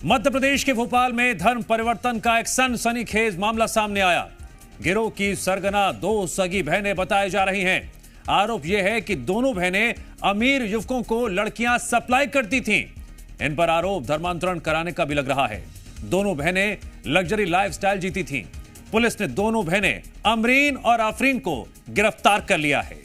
मध्य प्रदेश के भोपाल में धर्म परिवर्तन का एक सनसनीखेज मामला सामने आया। गिरोह की सरगना दो सगी बहनें बताई जा रही हैं। आरोप यह है कि दोनों बहनें अमीर युवकों को लड़कियां सप्लाई करती थीं। इन पर आरोप धर्मांतरण कराने का भी लग रहा है। दोनों बहनें लग्जरी लाइफस्टाइल जीती थीं। पुलिस ने दोनों बहनें अमरीन और आफरीन को गिरफ्तार कर लिया है।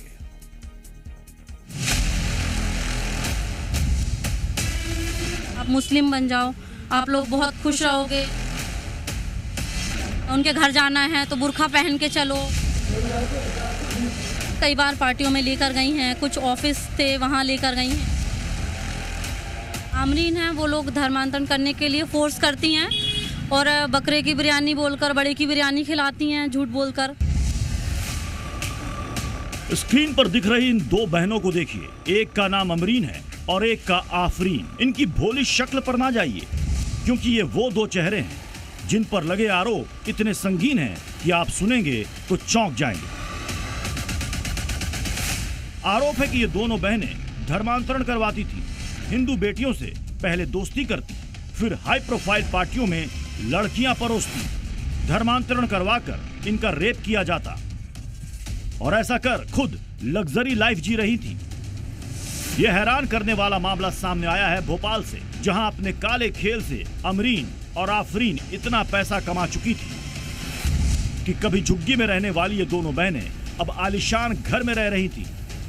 आप मुस्लिम बन जाओ, आप लोग बहुत खुश रहोगे। उनके घर जाना है तो बुर्खा पहन के चलो। कई बार पार्टियों में लेकर गई हैं, कुछ ऑफिस थे वहाँ लेकर गई हैं। आमरीन हैं, वो लोग धर्मांतरण करने के लिए फोर्स करती हैं और बकरे की बिरयानी बोलकर बड़े की बिरयानी खिलाती हैं, झूठ बोलकर। स्क्रीन पर दिख रही इन दो बहनों को देखिए, एक का नाम अमरीन है और एक का आफरीन। इनकी भोली शक्ल पर ना जाइए, क्योंकि ये वो दो चेहरे हैं जिन पर लगे आरोप इतने संगीन हैं कि आप सुनेंगे तो चौंक जाएंगे। आरोप है कि ये दोनों बहनें धर्मांतरण करवाती थी। हिंदू बेटियों से पहले दोस्ती करती, फिर हाई प्रोफाइल पार्टियों में लड़कियां परोसती, धर्मांतरण करवाकर इनका रेप किया जाता और ऐसा कर खुद लग्जरी लाइफ जी रही थी। यह हैरान करने वाला मामला सामने आया है भोपाल से, जहां अपने काले खेल से अमरीन और आफरीन इतना पैसा कमा चुकी थी कि कभी झुग्गी में रहने वाली ये दोनों बहनें अब आलीशान घर में रह रही थी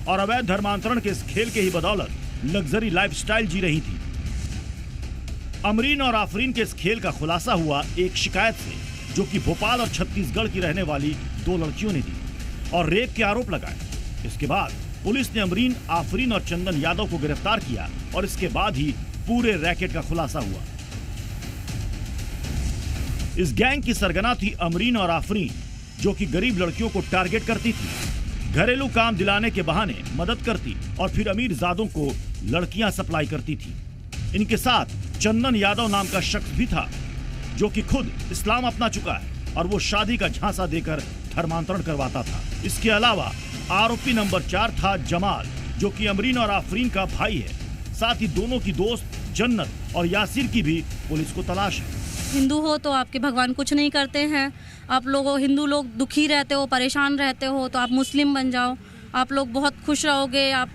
और अवैध धर्मांतरण के इस खेल के ही बदौलत लग्जरी लाइफस्टाइल जी रही थी। अमरीन और आफरीन के इस खेल का खुलासा हुआ एक शिकायत से, जो कि भोपाल और छत्तीसगढ़ की रहने वाली दो लड़कियों ने दी और रेप के आरोप लगाए। इसके बाद पुलिस ने अमरीन, आफरीन और चंदन यादव को गिरफ्तार किया और इसके बाद ही पूरे रैकेट का खुलासा हुआ। इस गैंग की सरगना थी अमरीन और आफरीन, जो कि गरीब लड़कियों को टारगेट करती थी, घरेलू काम दिलाने के बहाने मदद करती और फिर अमीर जादों को लड़कियां सप्लाई करती थी। इनके साथ चंदन यादव नाम का शख्स भी था, जो कि खुद इस्लाम अपना चुका है और वो शादी का झांसा देकर धर्मांतरण करवाता था। इसके अलावा आरोपी नंबर 4 था जमाल, जो कि अमरीन और आफरीन का भाई है। साथ ही दोनों की दोस्त जन्नत और यासिर की भी पुलिस को तलाश है। हिंदू हो तो आपके भगवान कुछ नहीं करते हैं। आप लोग हिंदू लोग दुखी रहते हो, परेशान रहते हो, तो आप मुस्लिम बन जाओ। आप लोग बहुत खुश रहोगे। आप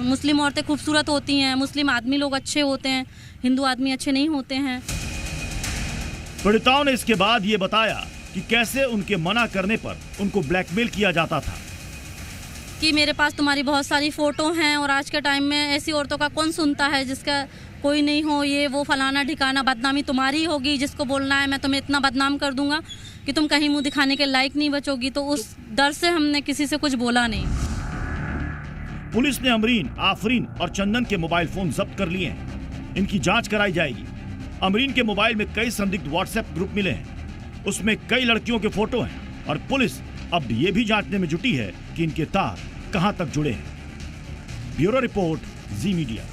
मुस्लिम औरतें खूबसूरत होती हैं, मुस्लिम आदमी लोग अच्छे होते हैं, हिंदू आदमी अच्छे नहीं होते हैं। पीड़िताओं ने इसके बाद ये बताया कि कैसे उनके मना करने पर उनको ब्लैकमेल किया जाता था कि मेरे पास तुम्हारी बहुत सारी फोटो हैं और आज के टाइम में ऐसी औरतों का कौन सुनता है जिसका कोई नहीं हो, ये वो फलाना ठिकाना, बदनामी तुम्हारी होगी। जिसको बोलना है मैं तुम्हें इतना बदनाम कर दूंगा कि तुम कहीं मुंह दिखाने के लायक नहीं बचोगी। तो उस डर से हमने किसी से कुछ बोला नहीं। पुलिस ने अमरीन, आफरीन और चंदन के मोबाइल फोन जब्त कर लिए हैं। इनकी जांच कराई जाएगी। अमरीन के मोबाइल में कई संदिग्ध व्हाट्सएप ग्रुप मिले हैं, उसमें कई लड़कियों के फोटो हैं और पुलिस अब ये भी जांचने में जुटी है कि इनके तार कहां तक जुड़े हैं। ब्यूरो रिपोर्ट, जी मीडिया।